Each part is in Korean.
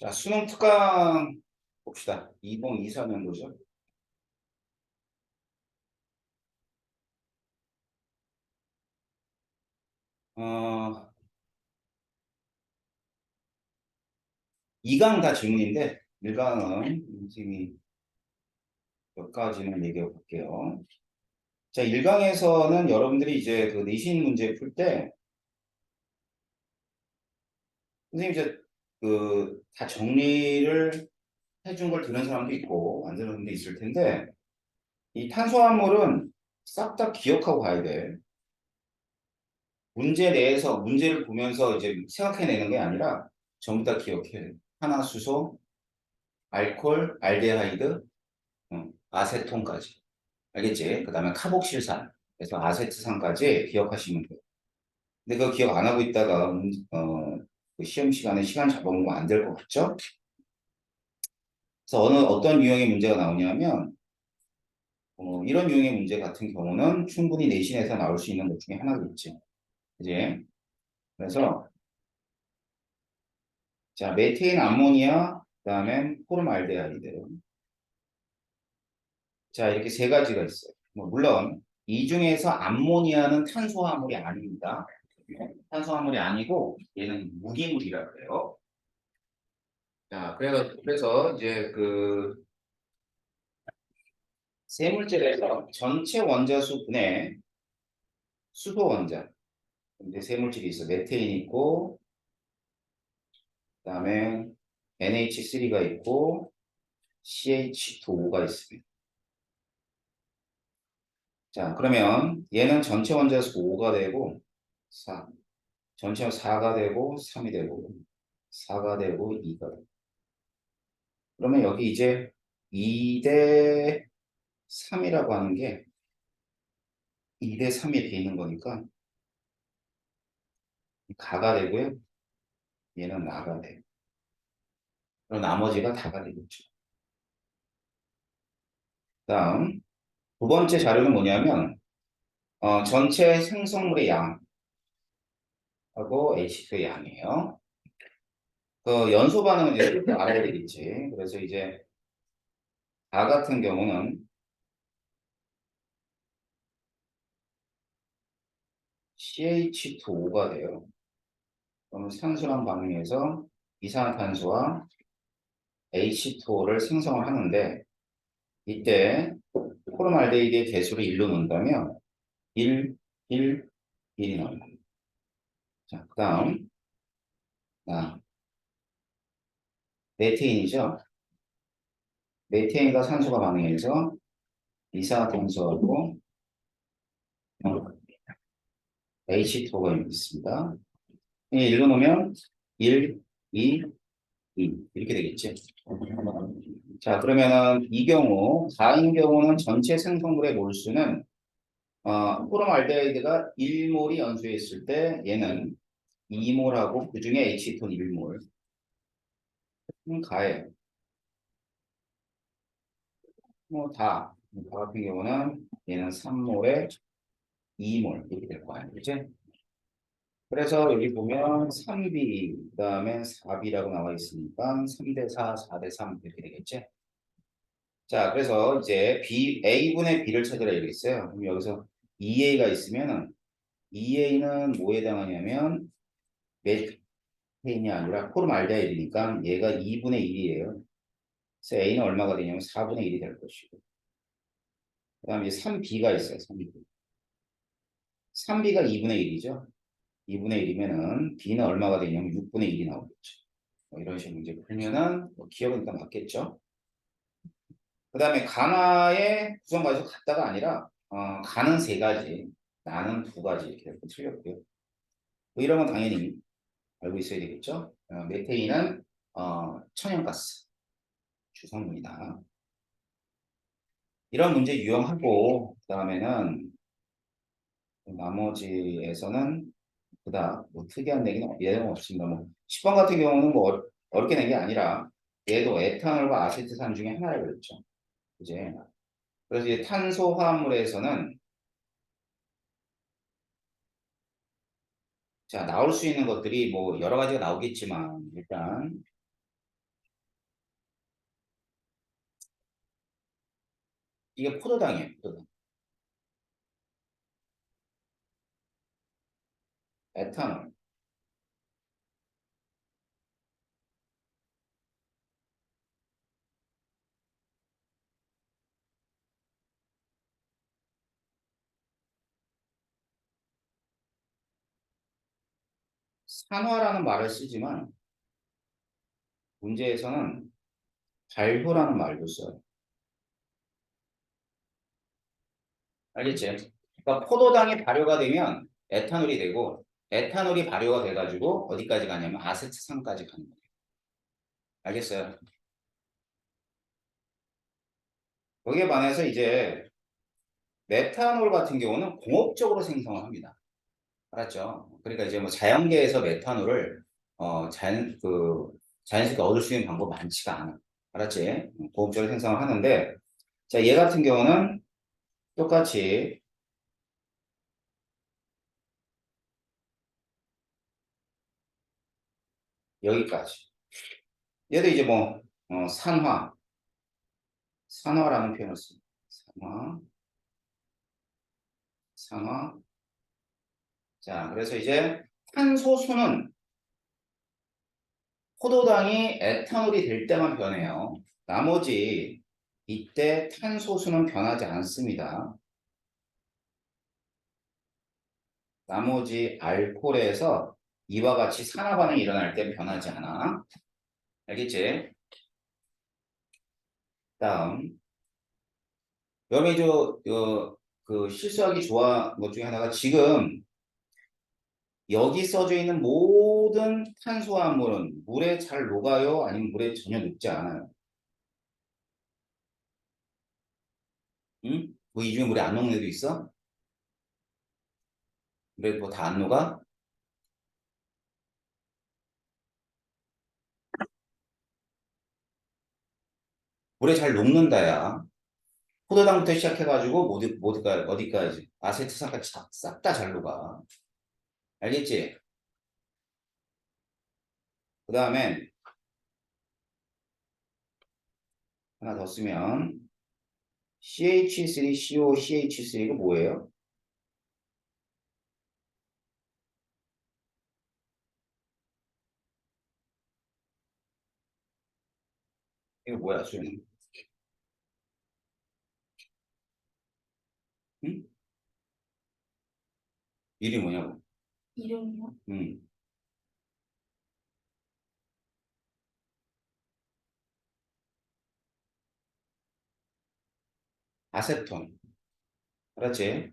자, 수능 특강 봅시다. 2024년도죠. 어, 2강 다 질문인데, 1강은 선생님이 몇 가지만 얘기해 볼게요. 자, 1강에서는 여러분들이 이제 그 내신 문제 풀 때, 선생님 이제 그 다 정리를 해준 걸 들은 사람도 있고, 안 들은 사람도 있을 텐데, 이 탄수화물은 싹 다 기억하고 가야 돼. 문제 내에서 문제를 보면서 이제 생각해내는 게 아니라 전부 다 기억해야 돼. 하나수소, 알콜, 알데하이드, 아세톤까지. 알겠지? 그 다음에 카복실산. 그래서 아세트산까지 기억하시면 돼요. 근데 그거 기억 안 하고 있다가, 그 시험 시간에 시간 잡아먹으면 안 될 것 같죠? 그래서 어떤 유형의 문제가 나오냐면, 이런 유형의 문제 같은 경우는 충분히 내신에서 나올 수 있는 것 중에 하나겠지. 그지? 그래서, 자, 메테인 암모니아, 그 다음에 포름알데하이드. 자, 이렇게 세 가지가 있어요. 물론, 이 중에서 암모니아는 탄수화물이 아닙니다. 탄수화물이 아니고, 얘는 무기물이라 그래요. 자, 그래서 이제 그 세 물질에서 전체 원자수 분의 수소 원자. 이제 세 물질이 있어. 메테인이 있고, 그다음에 NH3가 있고, CH2O가 있습니다. 자, 그러면 얘는 전체 원자수 5가 되고, 4. 전체 4가 되고, 3이 되고, 4가 되고, 2가 되고. 그러면 여기 이제 2대 3이라고 하는 게 2대 3이 돼 있는 거니까 가가 되고요. 얘는 나가 돼요. 그럼 나머지가 다가 되겠죠. 다음 두 번째 자료는 뭐냐면 전체 생성물의 양하고 H2의 양이에요. 그 연소 반응은 이제 알아야 되겠지. 그래서 이제 다 같은 경우는 CH2O가 돼요. 그러면 산소랑 반응해서 이산화탄소와 H2O를 생성을 하는데 이때 포름알데히드의 개수를 1로 놓는다면 1, 1, 1이 나옵니다. 자, 그 다음 메테인이죠. 메테인과 산소가 반응해서 이산화탄소하고 H2O가 있습니다. 일로 놓으면 1, 2, 2 이렇게 되겠지. 자, 그러면은 이 경우 4인 경우는 전체 생성물의 몰수는 포름알데히드가 1몰이 연소했을 때 얘는 2몰하고 그 중에 H2는 1몰 가해요. 다 같은 경우는 얘는 3몰에 2몰 이렇게 될 거 아니에요. 그치? 그래서 여기 보면 3B, 그 다음에 4B라고 나와 있으니까 3대 4, 4대 3 이렇게 되겠지? 자, 그래서 이제 A분의 B를 찾으라 이러겠어요. 그럼 여기서 2A가 있으면은 2A는 뭐에 해당하냐면 메테인이 아니라 포름알데히드니까 얘가 2분의 1이에요. 그래서 A는 얼마가 되냐면 4분의 1이 될 것이고. 그 다음에 이제 3B가 있어요. 3B. 3B가 2분의 1이죠. 2분의 1이면은 B는 얼마가 되냐면 6분의 1이 나오겠죠. 이런 식으로 문제 풀면은 기억은 일단 맞겠죠. 그 다음에 가나의 구성 가지고 같다가 아니라 가는 세 가지, 나는 두 가지 이렇게 틀렸고요. 뭐 이런 건 당연히 알고 있어야 되겠죠. 메테인은 천연가스 주성분이다. 이런 문제 유형하고 그 다음에는 나머지에서는 그다 뭐 특이한 내용은 없습니다. 뭐 10번 같은 경우는 뭐 어렵게 낸 게 아니라 얘도 에탄올과 아세트산 중에 하나를 그랬죠. 이제 그래서 이제 탄소 화합물에서는 자 나올 수 있는 것들이 뭐 여러 가지가 나오겠지만 일단 이게 포도당이에요. 포도당. 에탄올. 산화라는 말을 쓰지만 문제에서는 발효라는 말도 써요. 알겠지? 그러니까 포도당이 발효가 되면 에탄올이 되고 에탄올이 발효가 돼가지고 어디까지 가냐면 아세트산까지 가는 거예요. 알겠어요? 거기에 반해서 이제 메탄올 같은 경우는 공업적으로 생성을 합니다. 알았죠? 그러니까 이제 뭐 자연계에서 메탄올을 자연스럽게 얻을 수 있는 방법 많지가 않아. 알았지? 공업적으로 생성을 하는데 자, 얘 같은 경우는 똑같이 여기까지. 얘도 이제 뭐 산화라는 표현을 씁니다. 산화. 자, 그래서 이제 탄소수는 포도당이 에탄올이 될 때만 변해요. 나머지 이때 탄소수는 변하지 않습니다. 나머지 알코올에서 이와 같이 산화 반응이 일어날 때 변하지 않아. 알겠지? 다음. 여러분이 그 실수하기 좋아하는 것 중에 하나가 지금 여기 써져 있는 모든 탄수화물은 물에 잘 녹아요? 아니면 물에 전혀 녹지 않아요? 응? 뭐 이 중에 물에 안 녹는 애도 있어? 물에 뭐 다 안 녹아? 물에 잘 녹는다야. 포도당부터 시작해가지고 모두가 어디까지 아세트산까지 싹 다 잘 녹아. 알겠지? 그 다음에 하나 더 쓰면 CH3CO, CH3가 뭐예요? 이거 뭐야, 수영? 응? 이름이 뭐냐고? 이름이요? 응. 아세톤. 알았지?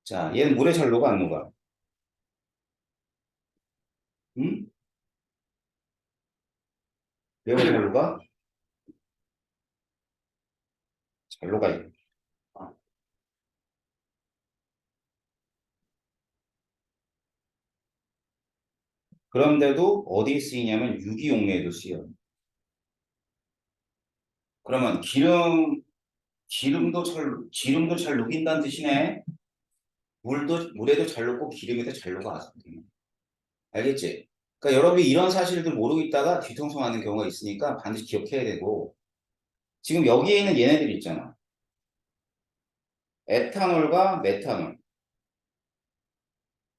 자, 얘는 물에 잘 녹아, 안 녹아? 응? 왜 잘 녹아? 잘 녹아. 그런데도 어디에 쓰이냐면 유기용매에도 쓰여. 그러면 기름도 잘 녹인다는 뜻이네. 물에도 잘 녹고 기름에도 잘 녹아. 알겠지? 그러니까 여러분이 이런 사실들 모르고 있다가 뒤통수하는 경우가 있으니까 반드시 기억해야 되고 지금 여기에 있는 얘네들 있잖아. 에탄올과 메탄올.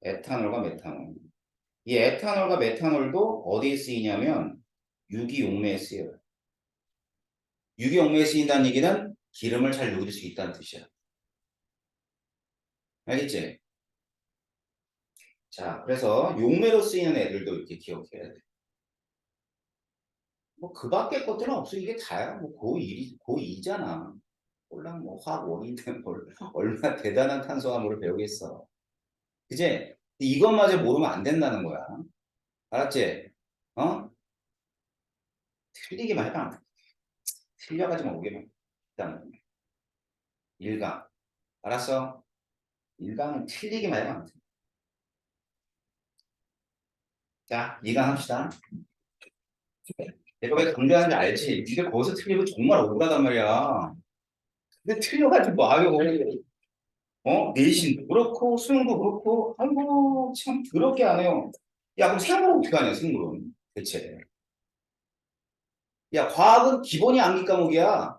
에탄올과 메탄올. 이 에탄올과 메탄올도 어디에 쓰이냐면 유기용매에 쓰여요. 유기용매에 쓰인다는 얘기는 기름을 잘 녹일 수 있다는 뜻이야. 알겠지? 자, 그래서 용매로 쓰이는 애들도 이렇게 기억해야 돼. 뭐 그 밖에 것들은 없어. 이게 다야. 뭐 고2잖아. 몰라 뭐 화학 원인인데 뭘 얼마나 대단한 탄수화물을 배우겠어. 그제 이것마저 모르면 안 된다는 거야. 알았지? 어? 틀리기만 해봐. 틀려가지만 오게만. 일단 일강. 알았어? 일강은 틀리기만 해봐. 자, 이강 합시다. 내가 왜 강조하는지 알지? 니가 거기서 틀리면 정말 억울하단 말이야. 근데 틀려가지고 아유 내신도 그렇고 수능도 그렇고 아이고 참 더럽게 안 해요. 야 그럼 생물은 어떻게 하냐 생물은 대체. 야 과학은 기본이 암기 과목이야.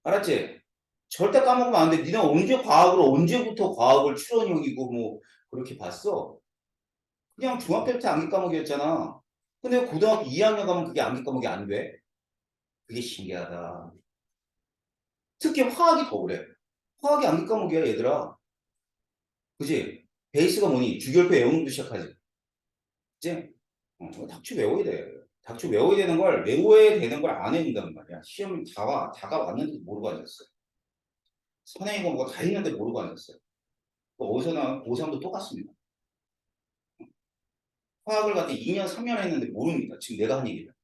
알았지? 절대 까먹으면 안 돼. 니네 언제부터 과학을 출원형이고 뭐 그렇게 봤어? 그냥 중학교 때 암기 과목이었잖아. 근데 고등학교 2학년 가면 그게 암기 과목이 안 돼? 그게 신기하다. 특히 화학이 더 그래. 화학이 암기 과목이야, 얘들아. 그지? 베이스가 뭐니? 주기율표 외우는 거 시작하지. 그지? 닥쳐 외워야 돼. 닥쳐 외워야 되는 걸, 외워야 되는 걸 안 외운단 말이야. 시험 다가 왔는데도 모르고 앉았어. 선행이 공부가 다 있는데 모르고 앉았어요. 어디서나 고3도 똑같습니다. 화학을 갖다 2년, 3년 했는데 모릅니다. 지금 내가 한 얘기를.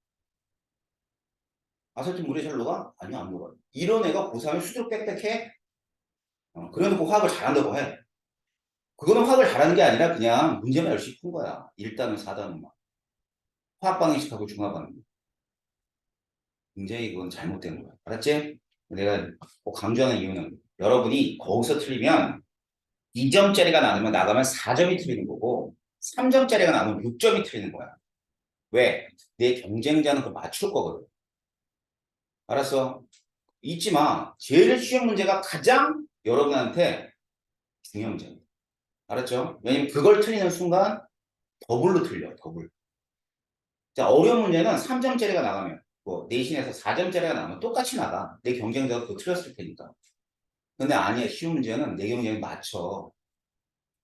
아설진 물에 잘 녹아? 아니요, 안 녹아요. 이런 애가 고3에 수두룩 빽빽해? 그래놓고 화학을 잘한다고 해. 그거는 화학을 잘하는 게 아니라 그냥 문제만 열심히 푼 거야. 1단원, 4단원만. 화학방정식하고 중화방정. 굉장히 그건 잘못된 거야. 알았지? 내가 꼭 강조하는 이유는 여러분이 거기서 틀리면 2점짜리가 나가면 4점이 틀리는 거고 3점짜리가 나오면 6점이 틀리는 거야. 왜? 내 경쟁자는 그걸 맞출 거거든. 알았어? 잊지 마. 제일 쉬운 문제가 가장 여러분한테 중요한 문제입니다. 알았죠? 왜냐면 그걸 틀리는 순간 더블로 틀려. 더블. 자, 어려운 문제는 3점짜리가 나가면 뭐 내신에서 4점짜리가 나가면 똑같이 나가. 내 경쟁자가 그거 틀렸을 테니까. 근데 아니야. 쉬운 문제는 내 경쟁이 맞춰.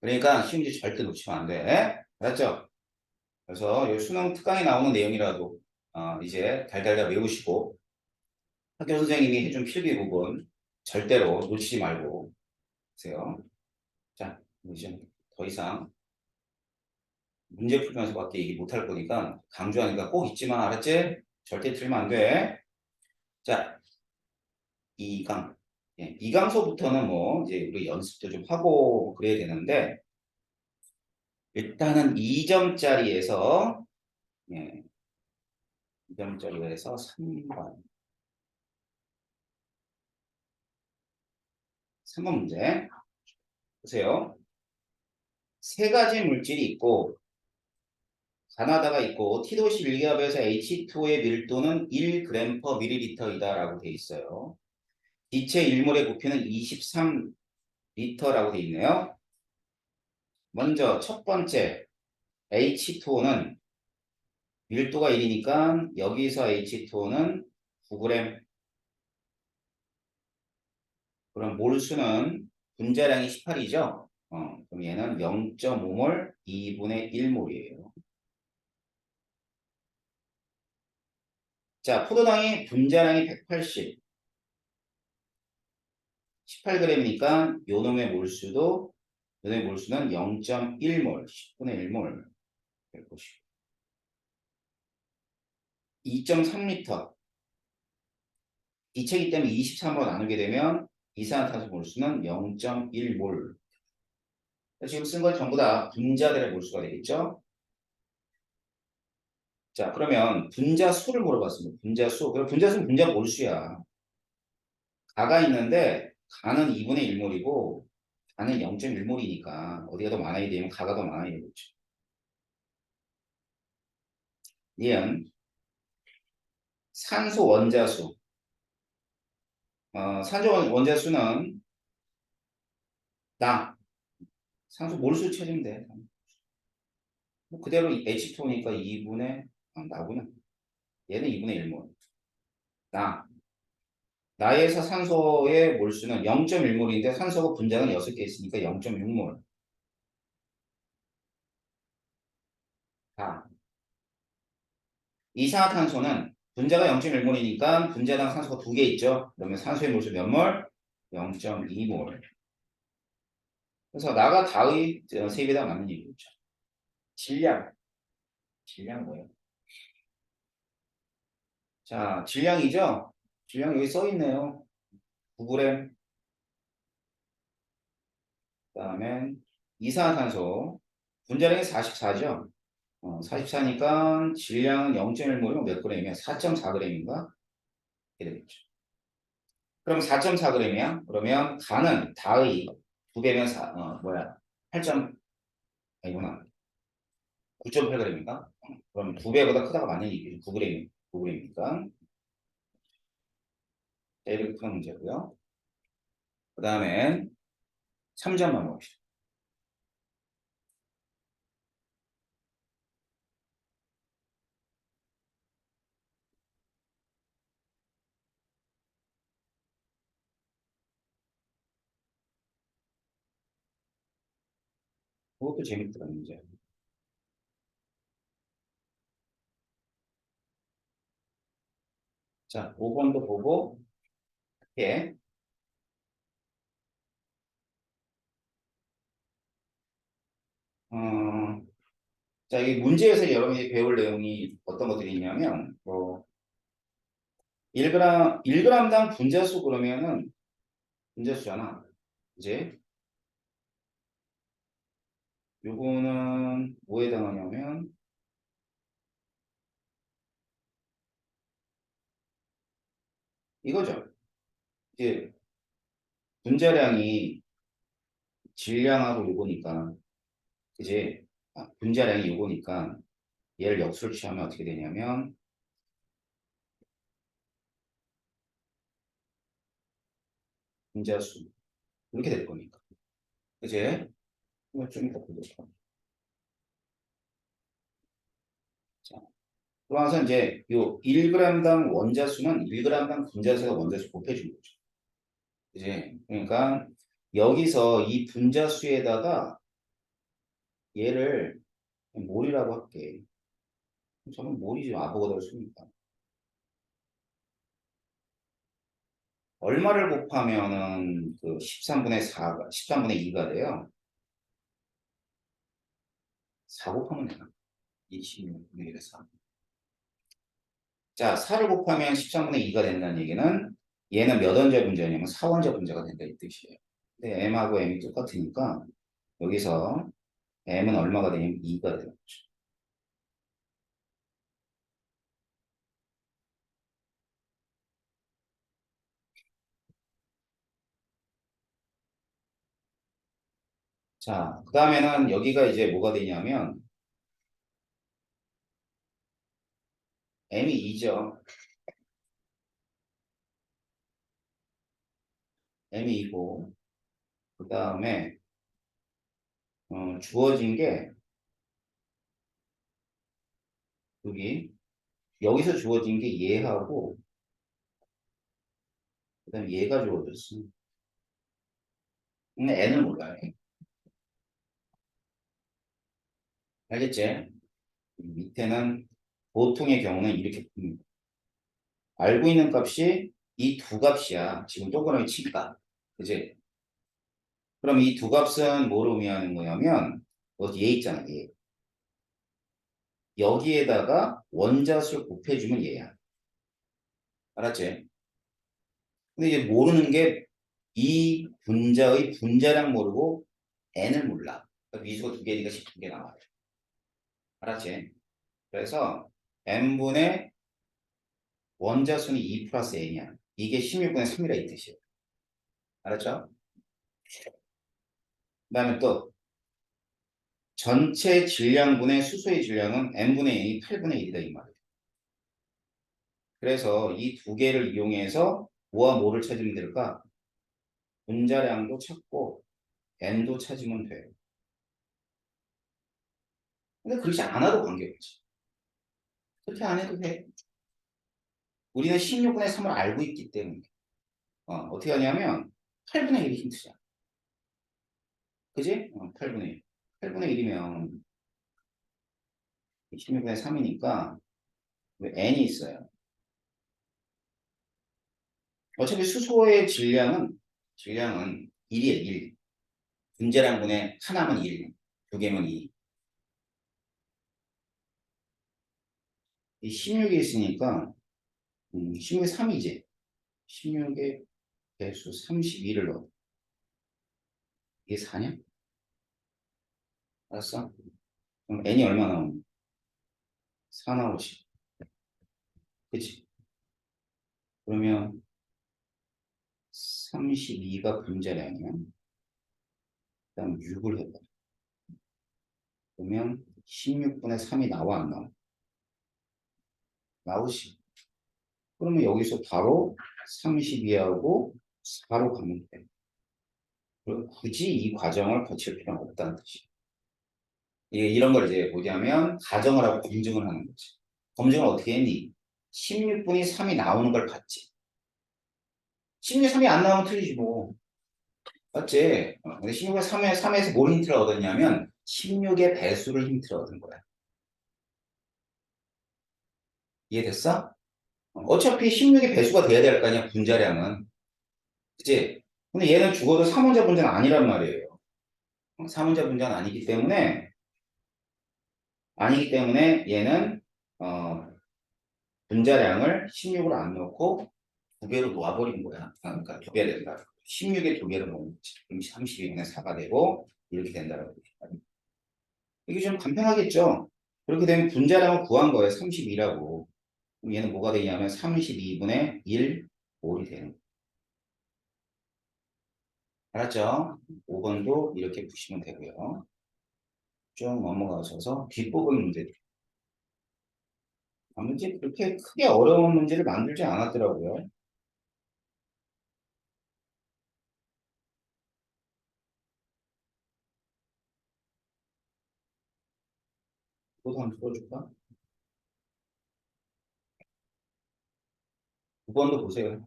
그러니까 쉬운 문제 절대 놓치면 안 돼. 알았죠? 그래서 이 수능 특강에 나오는 내용이라도 이제 달달달 외우시고 학교 선생님이 해준 필기 부분 절대로 놓치지 말고 하세요. 자, 이제 더 이상 문제 풀면서밖에 얘기 못할 거니까 강조하니까 꼭 잊지만 알았지? 절대 틀리면 안 돼. 자, 2강. 예, 2강서부터는 뭐 이제 우리 연습도 좀 하고 그래야 되는데 일단은 2점짜리에서 예, 2점짜리에서 3번. 3번 문제 보세요. 세 가지 물질이 있고 가나다가 있고 T도시 1기압에서 H2의 밀도는 1g/ml이다라고 돼 있어요. 기체 1몰의 부피는 23리터라고 돼 있네요. 먼저 첫 번째 H2O는 밀도가 1이니까 여기서 H2O는 9g. 그럼 몰수는 분자량이 18이죠. 그럼 얘는 0.5몰 2분의 1몰이에요. 자, 포도당이 분자량이 180, 18g이니까 요놈의 몰수는 0.1몰, 10분의 1몰 될 것이고 2.3리터 이체기 때문에 23으로 나누게 되면 이산화탄소 몰수는 0.1몰. 지금 쓴 건 전부 다 분자들의 몰수가 되겠죠? 자, 그러면 분자수를 물어봤습니다. 분자수. 그럼 분자수는 분자 몰수야. 가가 있는데 가는 2분의 1몰이고 가는 0.1몰이니까 어디가 더 많아야 되면 가가 더 많아야 되겠죠. 얘는 산소 원자수. 산소 원자수는 나. 산소 몰수 찾으면 돼. 뭐 그대로 H2O니까 2분의 나구나. 얘는 2분의 1몰. 나. 나에서 산소의 몰수는 0.1몰인데 산소가 분자는 6개 있으니까 0.6몰. 다. 이산화탄소는 분자가 0.1몰이니까 분자당 산소가 2개 있죠. 그러면 산소의 몰수 몇 몰? 0.2몰. 그래서 나가 다의 3배 다 맞는 얘기죠. 질량. 질량 뭐예요? 자, 질량이죠? 질량 여기 써 있네요. 9g. 그다음에 이산화탄소. 분자량이 44죠? 44니까 질량은 0.1몰이면 몇 g이면 4.4g인가? 이렇게 되겠죠. 그럼 4.4g이야? 그러면 가는 다의 2배면 8점, 아니구나. 9.8g인가? 그럼 2배보다 크다가 맞는 얘기죠. 9g, 9g이니까. 이렇게 푸는 문제고요. 그 다음에 3점만 봅시다. 그것도 재밌더라, 문제. 자, 5번도 보고, 예. 어, 자, 이 문제에서 여러분이 배울 내용이 어떤 것들이 있냐면, 뭐, 1g당 분자수 그러면은, 분자수잖아. 이제, 요거는 뭐에 해당하냐면, 이거죠. 이제, 분자량이 질량하고 요거니까, 이제, 분자량이 요거니까, 얘를 역수를 취하면 어떻게 되냐면, 분자수. 이렇게 될 거니까. 그제? 이거 좀 이따 보자. 자, 그러면서 이제 요 1g당 원자수는 1g당 분자수가 원자수 곱해준 거죠. 그지? 그러니까 여기서 이 분자수에다가 얘를 몰이라고 할게. 저는 몰이지 아보가드로 쓰니까. 얼마를 곱하면은 그 13분의 4가, 13분의 2가 돼요? 4 곱하면 되나? 26분의 1에 4. 자, 4를 곱하면 13분의 2가 된다는 얘기는 얘는 몇 원자 분자냐면 4원자 분자가 된다 이 뜻이에요. 근데 m하고 m이 똑같으니까 여기서 m은 얼마가 되냐면 2가 되는 거죠. 자, 그 다음에는 여기가 이제 뭐가 되냐면 m이 2죠. m이 2고 그 다음에 주어진 게 여기서 주어진 게 얘하고 그 다음에 얘가 주어졌어. 근데 n을 몰라요. 알겠지? 밑에는 보통의 경우는 이렇게 풉니다. 알고 있는 값이 이 두 값이야. 지금 동그라미 치니까. 그지? 그럼 이 두 값은 뭐를 의미하는 거냐면, 얘 있잖아, 얘. 여기에다가 원자수를 곱해주면 얘야. 알았지? 근데 이제 모르는 게 이 분자의 분자량 모르고 n을 몰라. 그러니까 미수가 두 개니까 12개 나와요. 알았지? 그래서 n분의 원자수는 2 플러스 n이야. 이게 16분의 3이라 이 뜻이에요. 알았죠? 그 다음에 또 전체 질량분의 수소의 질량은 n분의 n이 8분의 1이다 이 말이에요. 그래서 이 두 개를 이용해서 뭐와 뭐를 찾으면 될까? 분자량도 찾고 n도 찾으면 돼요. 근데 그렇지 않아도 관계없지. 그렇게 안 해도 돼. 우리는 16분의 3을 알고 있기 때문에 어떻게 하냐면 8분의 1이 힌트잖아. 그지? 8분의 1. 8분의 1이면 16분의 3이니까 n이 있어요. 어차피 수소의 질량은 1이에요. 1. 분자량분의 하나면 1, 두 개면 2. 이 16이 있으니까 16에 3이지. 16의 배수 32를 넣어. 이게 4냐? 알았어? 그럼 n이 얼마 나오니? 4 나오지. 그치? 그러면 32가 분자량이야. 그 다음 6을 해봐. 그러면 16분의 3이 나와 안 나와? 나오지. 그러면 여기서 바로 32하고 4로 가면 돼. 그리고 굳이 이 과정을 거칠 필요는 없다는 뜻이에요. 이게 이런 걸 이제 뭐냐면 가정을 하고 검증을 하는 거지. 검증을 어떻게 했니? 16분이 3이 나오는 걸 봤지. 16이 3이 안 나오면 틀리지 뭐. 맞지? 근데 16의 3에서 뭘 힌트를 얻었냐면 16의 배수를 힌트를 얻은 거야. 이해됐어? 어차피 16의 배수가 돼야 될 거 아니야, 분자량은. 그치? 근데 얘는 죽어도 3원자 분자는 아니란 말이에요. 3원자 분자는 아니기 때문에 얘는 분자량을 16으로 안 넣고 두 배로 놓아버린 거야. 그러니까 두 배 된다. 16에 두 배로 놓은 거지. 그럼 32분의 4가 되고 이렇게 된다고. 이게 좀 간편하겠죠? 그렇게 되면 분자량을 구한 거예요. 32라고. 그럼 얘는 뭐가 되냐면 32분의 1, 5이 되는 거예요. 알았죠? 5번도 이렇게 푸시면 되고요. 좀 넘어가셔서 뒷부분 문제. 문제 그렇게 크게 어려운 문제를 만들지 않았더라고요. 그것도 한번 풀어줄까? 9번도 보세요.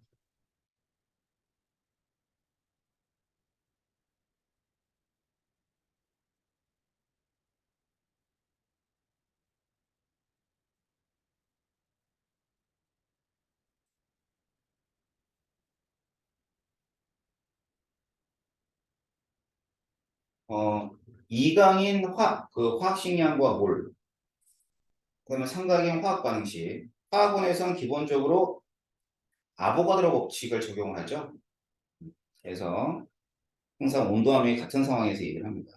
이강인 화학식량과 몰, 그러면 삼각인 화학 반응식. 화학원에서는 기본적으로 아보가드로 법칙을 적용을 하죠. 그래서 항상 온도함이 같은 상황에서 얘기를 합니다.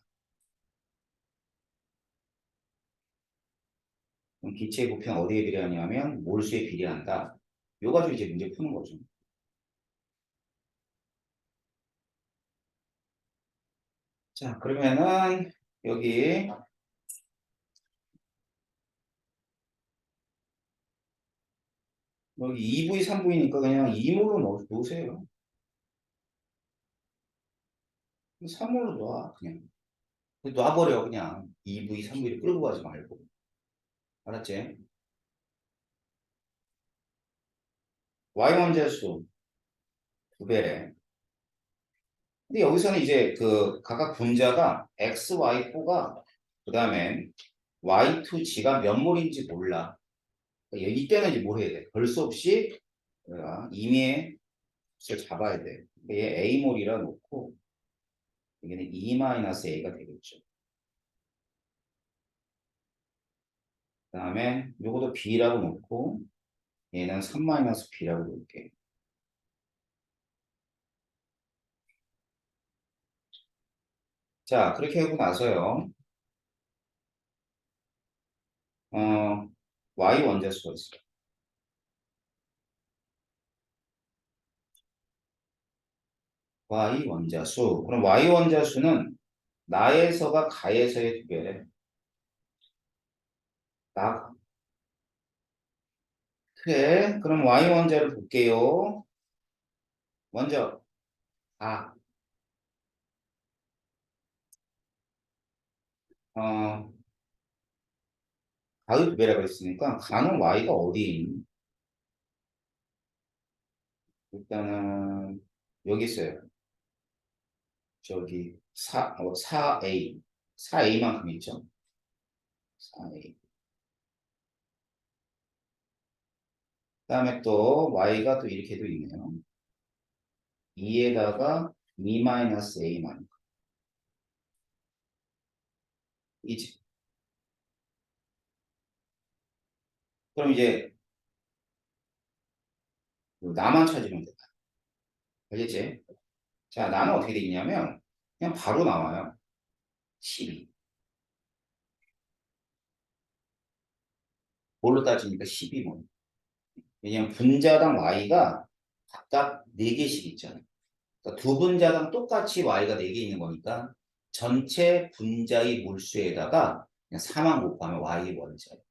그럼 기체의 부피는 어디에 비례하냐면 몰수에 비례한다. 요 가지고 이제 문제 푸는 거죠. 자, 그러면은 여기 2V, 3V니까 그냥 2몰로 놓으세요. 3몰로 놔, 그냥. 놔버려, 그냥. 2V, 3V를 끌고 가지 말고. 알았지? Y원자수 두 배래. 근데 여기서는 이제 그 각각 분자가 X, Y4가 그 다음에 Y2G가 몇 몰인지 몰라. 그러니까 이때는 이제 뭘 해야 돼? 별 수 없이 임의의 값을 잡아야 돼. 얘 A몰이라 놓고 여기는 E-A가 되겠죠. 그 다음에 요것도 B라고 놓고 얘는 3-B라고 놓을게. 자, 그렇게 하고 나서요. 어, Y 원자수가 있어요. Y 원자수. 그럼 Y 원자수는 나에서가 가에서의 두 배래. 나, 그래. 그럼 Y 원자를 볼게요. 먼저, 아, 어, 가의 두 배라고 했으니까, 가는 Y가 어디에 있니? 일단은, 여기 있어요. 저기, 4A. 4A만큼 있죠? 4A. 그 다음에 또, Y가 또 이렇게도 있네요. 2에다가 2-A만큼. 이지. 그럼 이제, 나만 찾으면 돼. 알겠지? 자, 나는 어떻게 되겠냐면, 그냥 바로 나와요. 12. 뭘로 따지니까 12번. 왜냐면 분자당 y가 각각 4개씩 있잖아요. 그러니까 두 분자당 똑같이 y가 4개 있는 거니까 전체 분자의 몰수에다가 그냥 4만 곱하면 y의 원자예요.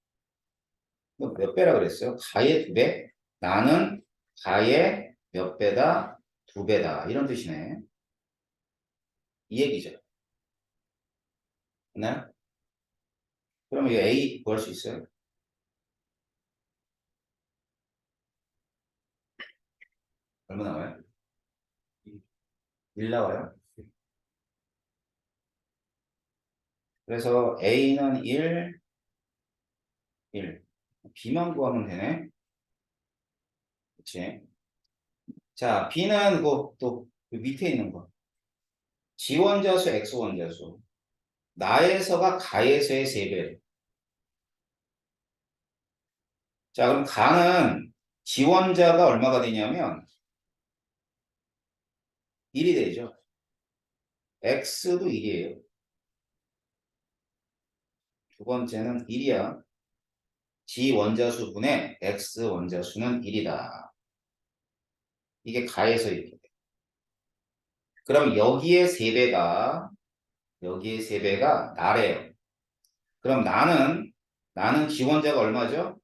몇 배라 그랬어요? 가의 두 배? 나는 가의 몇 배다? 두 배다. 이런 뜻이네. 이 얘기죠. 네? 그러면 이 A 구할 수 있어요? 얼마 나와요? 1 나와요? 그래서 A는 1, 1. B만 구하면 되네. 그치? 자, B는 그 밑에 있는 거. 지원자수, X원자수. 나에서가 가에서의 3배. 자, 그럼 가는 지원자가 얼마가 되냐면 1이 되죠. X도 1이에요. 두 번째는 1이야. 지원자수분의 X원자수는 1이다. 이게 가에서 이렇게 돼. 그럼 여기에 3배가 나래요. 그럼 나는 지원자가 얼마죠?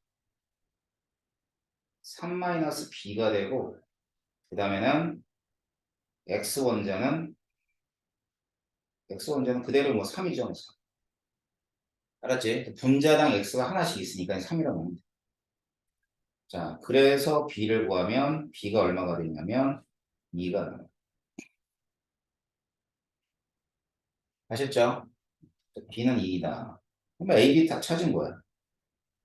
3-B가 되고, 그 다음에는 X원자는 그대로 뭐 3이죠. 알았지? 분자당 X가 하나씩 있으니까 3이라고 하면 돼. 자, 그래서 B를 구하면 B가 얼마가 되냐면 2가 나와요. 아셨죠? B는 2이다. 그러면 A, B 다 찾은 거야.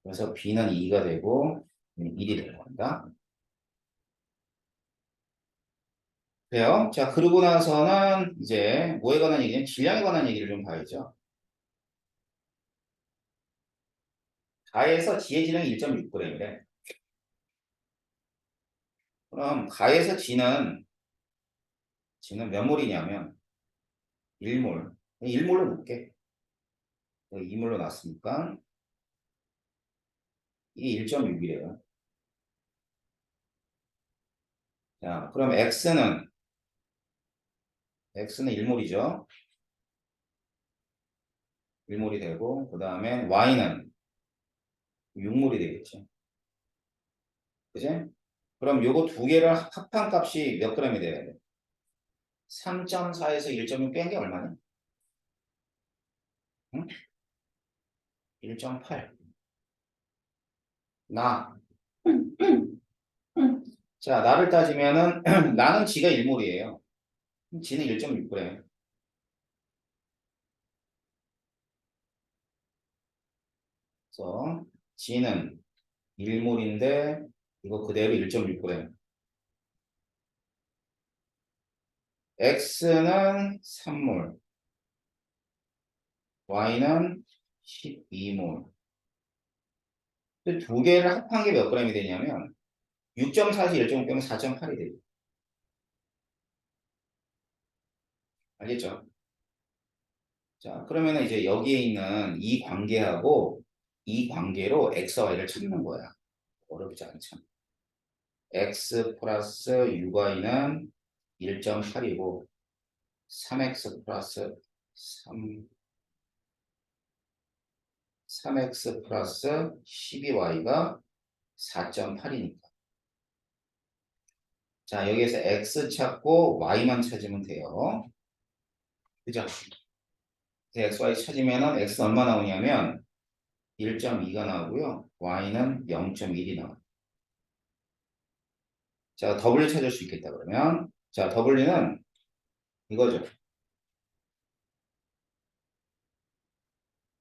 그래서 B는 2가 되고 1이 되는 겁니다. 그래요? 자, 그러고 나서는 이제 뭐에 관한 얘기냐? 질량에 관한 얘기를 좀 봐야죠. 가에서 G의 질량이 1.6g이래. 그럼 가에서 G는 몇 몰이냐면 1몰. 1몰로 놓을게. 2몰로 놨으니까 이게 1.6이래요. 자, 그럼 X는 1몰이죠. 1몰이 되고, 그 다음에 Y는 6몰이 되겠지. 그지? 그럼 요거 두 개를 합한 값이 몇 g이 돼야 돼? 3.4에서 1.6 뺀 게 얼마냐? 응? 1.8. 나. 자, 나를 따지면은, 나는 G가 1몰이에요. G는 1.6g. 그래서 G는 1몰인데, 이거 그대로 1.6g. X는 3몰, Y는 12몰. 두 개를 합한 게 몇 g이 되냐면, 6.4에서 1.6 빼면 4.8이 돼요. 알겠죠? 자, 그러면 이제 여기에 있는 이 관계로 X와 Y를 찾는 거야. 어렵지 않죠. X 플러스 6Y는 1.8이고, 3X 플러스 3X 플러스 12Y가 4.8이니까. 자, 여기에서 X 찾고 Y만 찾으면 돼요. 그죠? X, Y 찾으면은 X 얼마 나오냐면 1.2가 나오고요. Y는 0.1이 나와요. 자, W 찾을 수 있겠다 그러면. 자, W는 이거죠.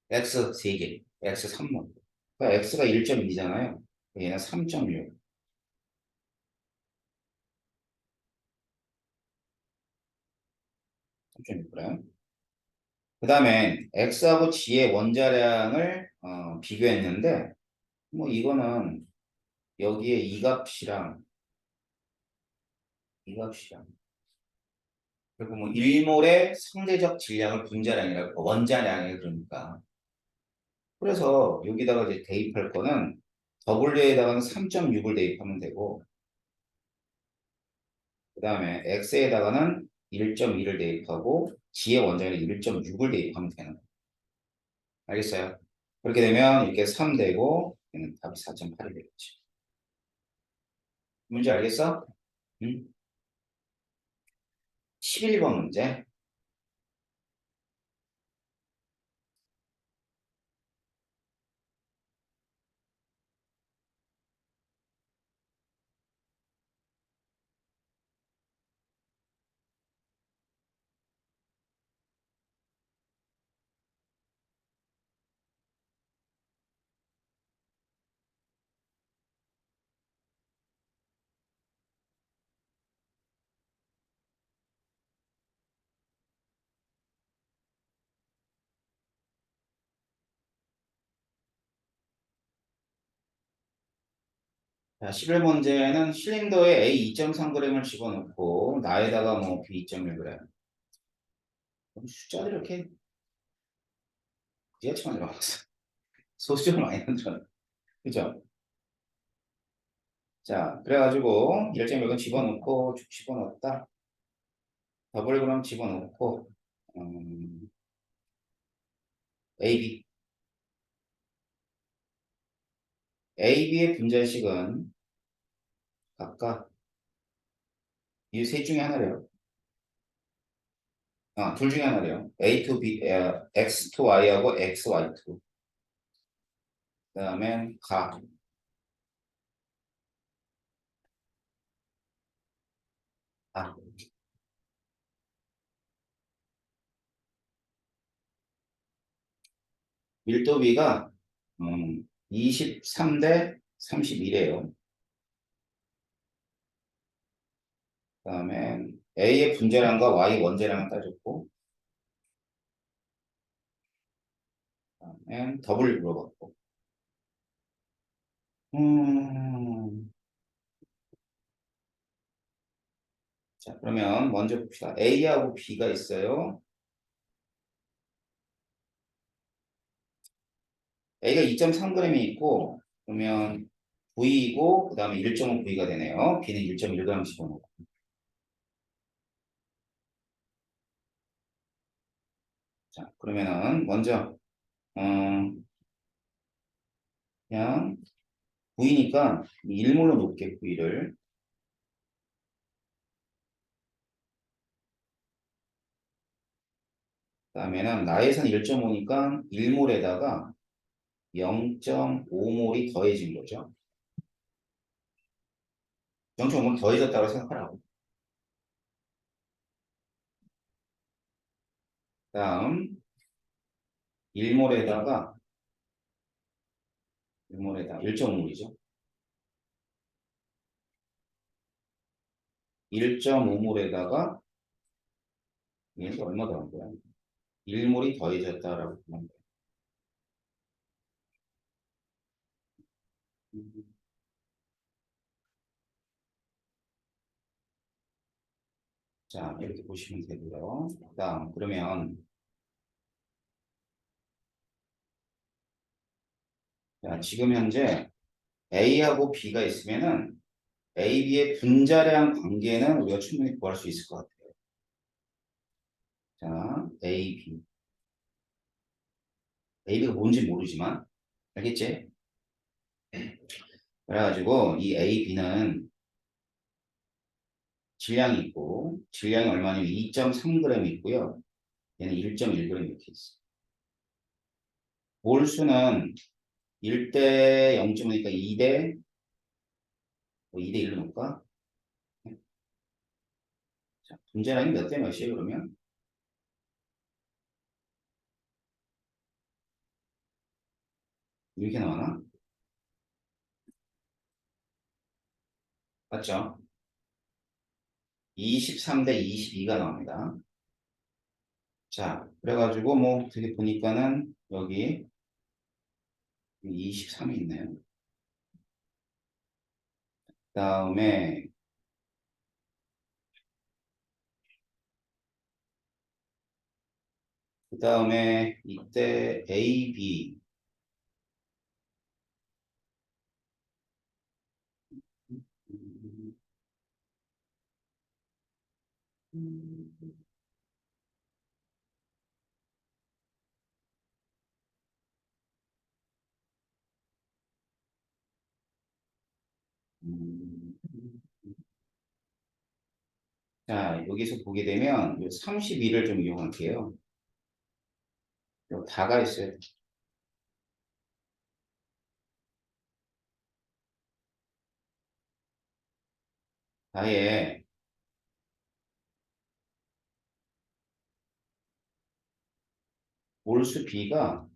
X 3개, X 3번. 그러니까 X가 1.2잖아요. 얘는 3.6. 3.6g. 그 다음에 X하고 G의 원자량을 비교했는데, 뭐 이거는 여기에 이 값이랑, 그리고 뭐 1몰의 상대적 질량을 분자량이라고, 원자량이 그러니까. 그래서 여기다가 이제 대입할 거는 W에다가는 3.6을 대입하면 되고, 그 다음에 X에다가는 1.2를 대입하고, G의 원자량이 1.6을 대입하면 되는 거예요. 알겠어요? 그렇게 되면 이렇게 3 되고, 얘는 답이 4.8이 되겠지. 문제 알겠어? 응? 11번 문제. 자, 11문제는 실린더에 A 2.3g을 집어넣고 나에다가 뭐 B 2.1g. 숫자들이 이렇게 지하철만 들어갔어. 소수점을 많이 넣잖아. 그죠? 자, 그래가지고 1.1은 집어넣고 쭉 집어넣었다. 더블 그럼 집어넣고 AB. AB의 분자식은 각각 이 셋 중에 하나래요. 둘 중에 하나래요. A to B, X to Y하고 X, Y to. 그 다음에 아, 밀도비가 23 대 31이에요. 그 다음에 A의 분자량과 Y 원자량을 따졌고, 그다음에 더블 물어봤고. 음, 자, 그러면 먼저 봅시다. A하고 B가 있어요. A가 2.3g이 있고, 그러면 V이고, 그 다음에 1.5V가 되네요. B는 1.1g 집어넣고. 자, 그러면은 먼저, 그냥 V니까 1몰로 놓을게, V를. 그 다음에는 나에선 1.5니까 1몰에다가 0.5몰이 더해진 거죠. 0.5몰 더해졌다고 생각하라고. 다음 1몰에다가 1몰에다 1.5몰이죠. 1.5몰에다가 얘가 얼마 더한 거야? 1몰이 더해졌다라고 보면 돼. 자, 이렇게 보시면 되고요. 그다음 그러면 자, 지금 현재 A하고 B가 있으면은 A, B의 분자량 관계는 우리가 충분히 구할 수 있을 것 같아요. 자, A, B. A, B가 뭔지 모르지만 알겠지? 그래가지고 이 A, B는 질량이 있고 질량이 얼마냐면 2.3g 있고요. 얘는 1.1g 이렇게 있어. 몰수는 1대 0.5니까 2대 2대 1로 놓을까? 자, 분자량이 몇 대 몇이에요 그러면? 이렇게 나오나? 맞죠? 23 대 22가 나옵니다. 자, 그래가지고 뭐 어떻게 보니까는 여기 23이 있네요. 그다음에 이때 A, B 음, 자, 여기서 보게 되면 32를 좀 이용할게요. 요 다가 있어요. 다에 몰수 B가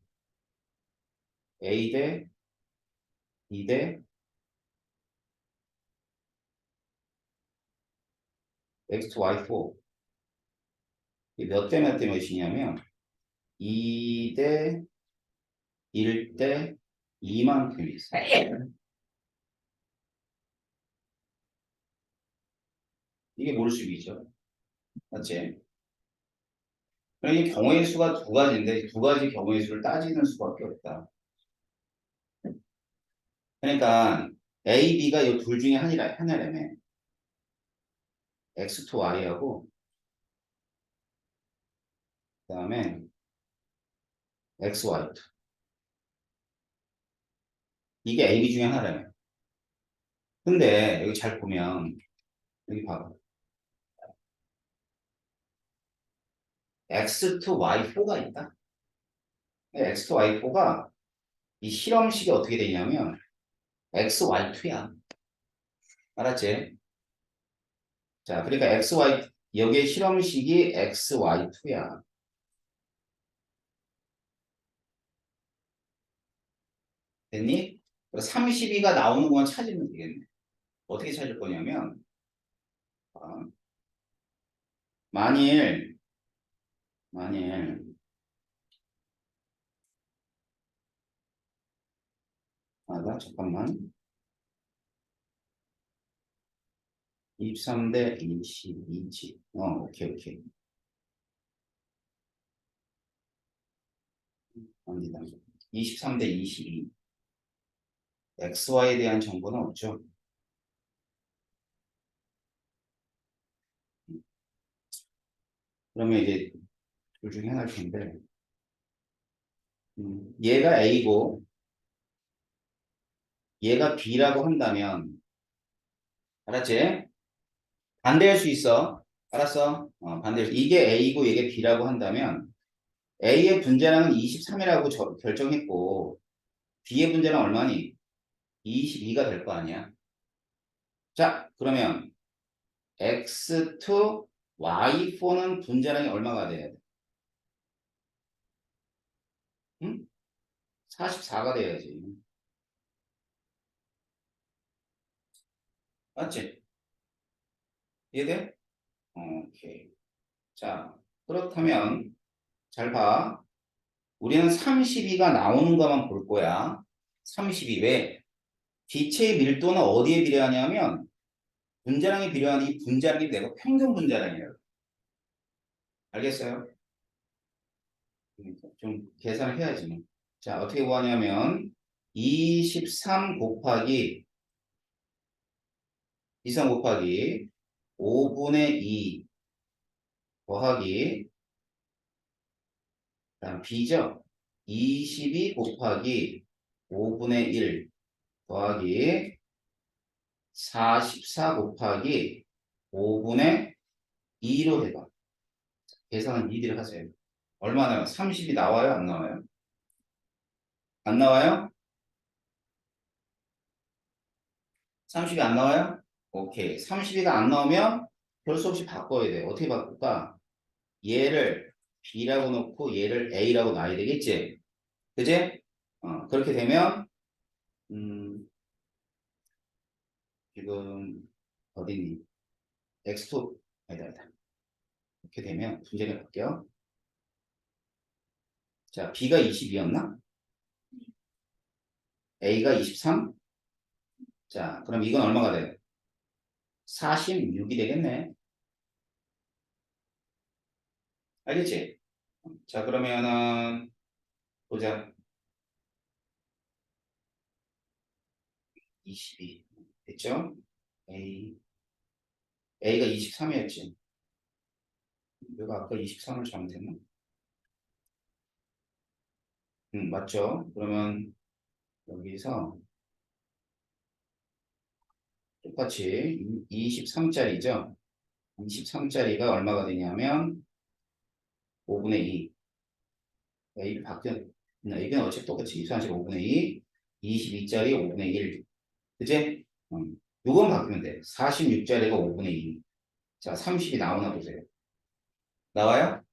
A 대 2 대 X to Y4 몇 대 몇 대 몇이냐면 2 대 1 대 2만큼 있어요. 이게 몰수비죠. 맞지? 그러니 경우의 수가 두 가지인데 두 가지 경우의 수를 따지는 수밖에 없다. 그러니까 A, B가 이 둘 중에 하나라며. X to Y하고 그다음에 X, Y to. 이게 A, B 중에 하나라며. 근데 여기 잘 보면 여기 봐봐. X to Y4가 있다. X to Y4가 이 실험식이 어떻게 되냐면 X, Y2야. 알았지? 자, 그러니까 X, Y 여기에 실험식이 X, Y2야. 됐니? 32가 나오는 것만 찾으면 되겠네. 어떻게 찾을 거냐면 어, 만일 나 잠깐만 23대 22지. 오케이. 아니다. 23대 22. XY에 대한 정보는 없죠. 그러면 이제 둘 중에 하나일 텐데 얘가 A고 얘가 B라고 한다면 알았지? 반대할 수 있어. 알았어? 반대할 수. 이게 A고 이게 B라고 한다면 A의 분자량은 23이라고 결정했고 B의 분자량 얼마니? 22가 될 거 아니야. 자, 그러면 X2, Y4는 분자량이 얼마가 돼야 돼? 응? 44가 돼야지. 맞지? 이해돼? 오케이. 자, 그렇다면 잘 봐. 우리는 32가 나오는 것만 볼 거야. 32. 왜? 빛의 밀도는 어디에 비례하냐면 분자량에 비례하는 이 분자량이 내가 평균 분자량이에요. 알겠어요? 그러니까 좀 계산을 해야지. 뭐. 자, 어떻게 구하냐면 23 곱하기 23 곱하기 5분의 2 더하기 그다음 B죠. 22 곱하기 5분의 1 더하기 44 곱하기 5분의 2로 해봐. 계산은 니들이 하세요. 얼마 나요? 30이 나와요? 안 나와요? 안 나와요? 30이 안 나와요? 오케이. 32가 안 나오면 별 수 없이 바꿔야 돼. 어떻게 바꿀까? 얘를 B라고 놓고 얘를 A라고 놔야 되겠지? 그지? 그렇게 되면 음, 지금 어디니? X2 아니다. 이렇게 되면 분쟁을 할게요. 자, B가 22였나? A가 23? 자, 그럼 이건 얼마가 돼? 46이 되겠네. 알겠지? 자, 그러면은 보자. 22 됐죠? A A가 23이었지. 내가 아까 23을 잘못했나? 맞죠? 그러면 여기서 똑같이 23짜리죠? 23짜리가 얼마가 되냐면 5분의 2. A A는 어차피 똑같이 23씩 5분의 2, 22짜리 5분의 1. 그치? 요건 바꾸면 돼. 46짜리가 5분의 2. 자, 30이 나오나 보세요. 나와요?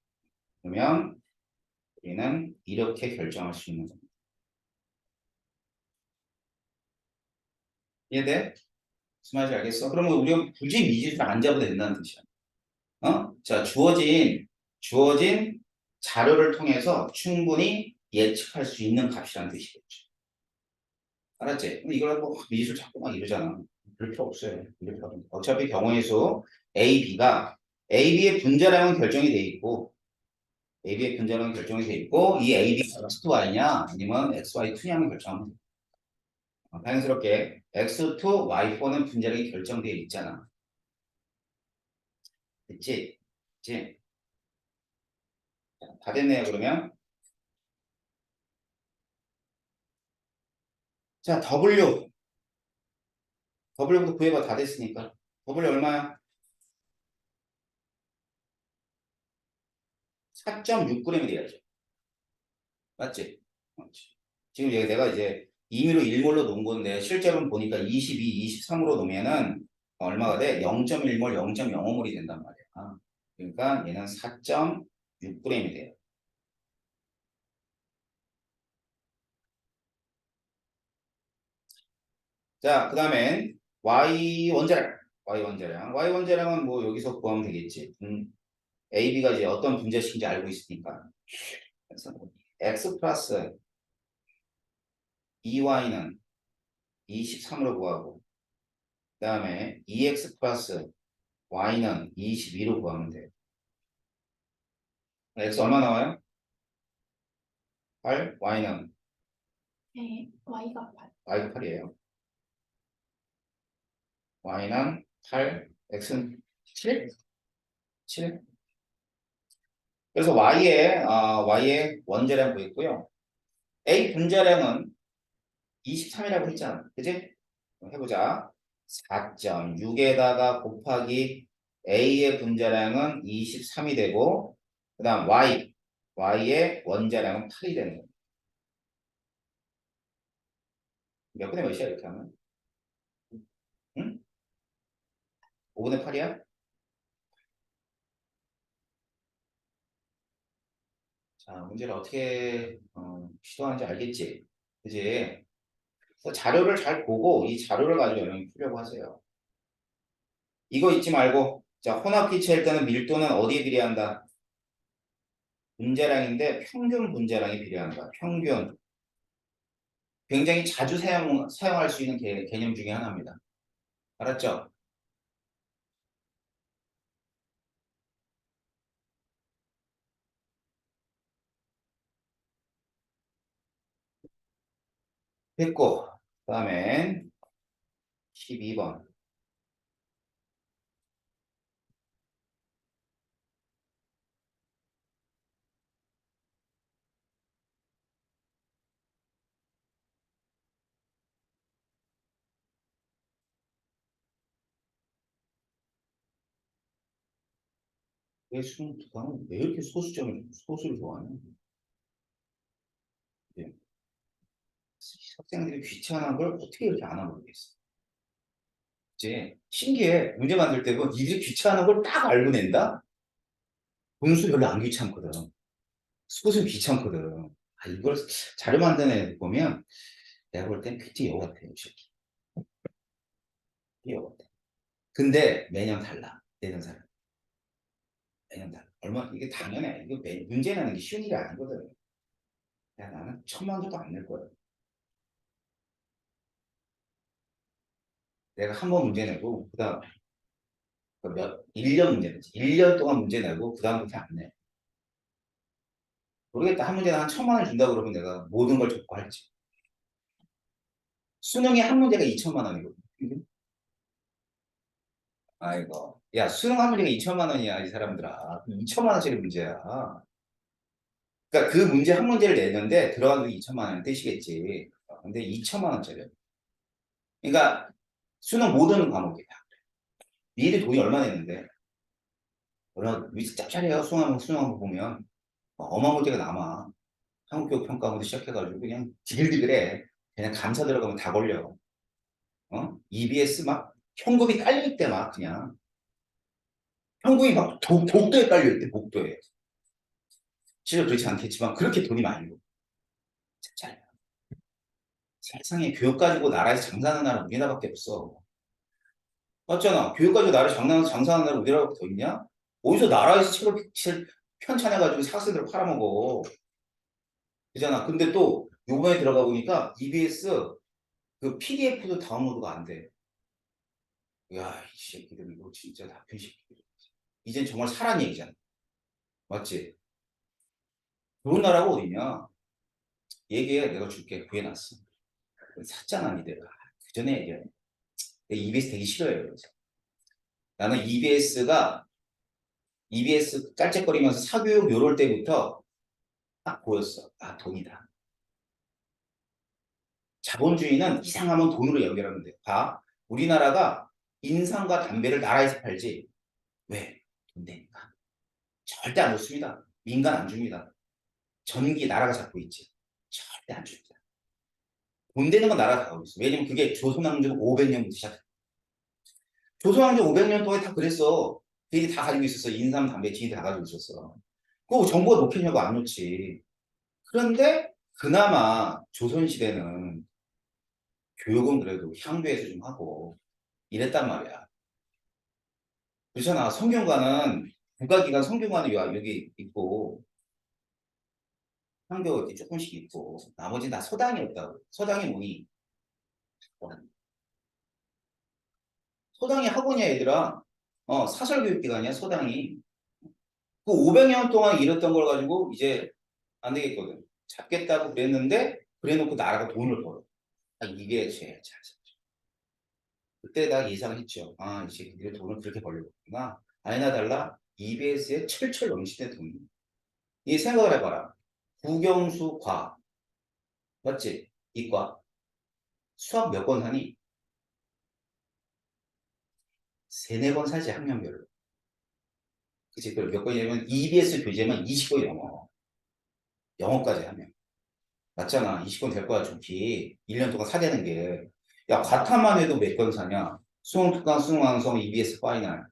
그러면 우리는 이렇게 결정할 수 있는 겁니다. 이해돼? 무슨 말인지 알겠어? 그러면 우리가 굳이 미지수를 안 잡아도 된다는 뜻이야. 자, 주어진 자료를 통해서 충분히 예측할 수 있는 값이라는 뜻이겠죠. 알았지? 근데 이걸 뭐 미지수 자꾸 막 이러잖아. 그럴 필요 없어요. 그럴 필요 없어요. 어차피 경우의 수 A, B가 AB의 분자량은 결정이 돼 있고 AB의 분자량은 결정이 돼 있고 이 AB가 X2Y냐 아니면 XY2냐만 결정하면 돼. 자연스럽게 X2, Y4는 분자량이 결정되어 있잖아. 됐지? 됐지? 다 됐네요, 그러면. 자, W. W부터 구해봐. 다 됐으니까. W 얼마야? 4.6g이 돼야죠. 맞지? 맞지. 지금 내가 이제 임의로 1몰로 놓은 건데 실제로는 보니까 22, 23으로 놓으면은 얼마가 돼? 0.1몰, 0.05몰이 된단 말이야. 그러니까 얘는 4.6g이 돼요. 자, 그 다음엔 Y 원자량. Y 원자량. Y 원자량은 뭐 여기서 구하면 되겠지. AB가 이제 어떤 분자식인지 알고 있으니까. 그래서 X 플러스 EY는 23으로 구하고 그 다음에 EX 플러스 Y는 22로 구하면 돼요. X 얼마 나와요? 8, Y는 네, Y가 8. Y가 8이에요. Y는 8, X는 7? 7? 그래서 Y의 원자량 구했고요. A 분자량은 23이라고 했잖아. 그치? 해보자. 4.6에다가 곱하기 A의 분자량은 23이 되고 그 다음 Y의 원자량은 8이 되는 거예요. 몇 분의 몇이야 이렇게 하면? 응? 5분의 8이야? 자, 문제를 어떻게 시도하는지 알겠지? 그지? 그래서 자료를 잘 보고 이 자료를 가지고 여러분이 풀려고 하세요. 이거 잊지 말고 자, 혼합기체일 때는 밀도는 어디에 비례한다? 분자량인데 평균 분자량이 비례한다. 평균. 굉장히 자주 사용할 수 있는 개념 중에 하나입니다. 알았죠? 됐고, 그 다음에 12번. 왜 이렇게 소수를 좋아하냐? 예. 학생들이 귀찮은 걸 어떻게 이렇게 안 하고 모르겠어. 이제 신기해. 문제 만들 때고 니들이 귀찮은 걸 딱 알고 낸다? 분수 별로 안 귀찮거든. 수능 귀찮거든. 아, 이걸 자료 만드는 애 보면 내가 볼 땐 PT 여우 같아요. 이 새끼. 여우 같아. 근데 매년 달라. 내는 사람. 매년 달라. 이게 당연해. 이거 문제 내는 게 쉬운 일이 아니거든. 야, 나는 1,000만 원도 안 낼 거야. 내가 한 번 문제 내고, 그 다음, 1년 문제 내지. 1년 동안 문제 내고, 그 다음부터 안 내. 모르겠다. 한 문제에 한 1,000만 원 준다 그러면 내가 모든 걸 접고 할지. 수능에 한 문제가 2천만 원이거든. 아이고. 야, 수능 한 문제가 2천만 원이야, 이 사람들아. 2천만 원짜리 문제야. 그러니까 그 문제 한 문제를 내는데 들어가는 게 2천만 원은 뜻이겠지. 근데 2천만 원짜리야. 그러니까 수능 모든 과목이야. 니들 돈이 얼마 냈는데? 얼마 위치 짭짤해요. 수능 한번 보면 어마무지가 남아. 한국교육평가원부터 시작해가지고 그냥 디글디글해. 그냥 감사 들어가면 다 걸려. EBS 막 현금이 깔릴 때 막 그냥 현금이 막 복도에 깔려 있대. 복도에. 실제 그렇지 않겠지만 그렇게 돈이 많이 들어. 짭짤해. 세상에 교육 가지고 나라에서 장사하는 나라 우리나라밖에 없어. 맞잖아. 교육 가지고 나라 장사하는 나라 우리나라밖에 더 있냐? 어디서 나라에서 책을 편찬해가지고 학생들 팔아먹어. 그잖아. 근데 또 요번에 들어가 보니까 EBS 그 PDF도 다운로드가 안 돼. 야, 이 새끼들 이거 진짜 나쁜 새끼들. 이젠 정말 사란 얘기잖아. 맞지? 좋은 나라가 어디냐? 얘기해. 내가 줄게. 구해놨어. 샀잖아, 니들. 그 전에 얘기해. 내 EBS 되게 싫어해요. 그래서. 나는 EBS 깔짝거리면서 사교육 요럴 때부터 딱 보였어. 아, 돈이다. 자본주의는 이상하면 돈으로 연결하면 돼. 봐. 우리나라가 인삼과 담배를 나라에서 팔지. 왜? 돈 되니까. 절대 안 좋습니다. 민간 안 줍니다. 전기 나라가 잡고 있지. 절대 안 줍니다. 돈 되는 건 나라가 다 하고 있어. 왜냐면 그게 조선왕조 500년부터 시작해. 조선왕조 500년 동안 다 그랬어. 걔들이 다 가지고 있었어. 인삼, 담배, 지들이 다 가지고 있었어. 그거 정부가 놓겠냐고 안 놓지. 그런데 그나마 조선시대는 교육은 그래도 향교에서 좀 하고 이랬단 말이야. 그렇잖아. 성균관은 국가기관 성균관은 여기 있고 향교 이렇게 조금씩 있고 나머지 다 서당이었다고. 서당이 뭐니? 서당이 학원이야 얘들아. 사설교육기관이야 서당이. 그 500년 동안 이랬던 걸 가지고 이제 안 되겠거든. 잡겠다고 그랬는데 그래놓고 나라가 돈을 벌어. 아, 이게 제일 잘 썼죠. 그때 나 예상했죠. 아, 이 새끼들이 돈을 그렇게 벌려구나. 아니나 달라 EBS에 철철 넘치는 돈이. 이 생각을 해봐라. 국영수 과학 맞지? 이과 수학 몇 번 하니? 세네 번 사지 학년별로. 그치? 그럼 몇 번이냐면 EBS 교재만 20권이 넘어. 영어까지 하면. 맞잖아. 20권 될 거야 좋기. 1년 동안 사대는 게. 야 과탐만 해도 몇 권 사냐? 수능 특강, 수능 완성, EBS 파이널.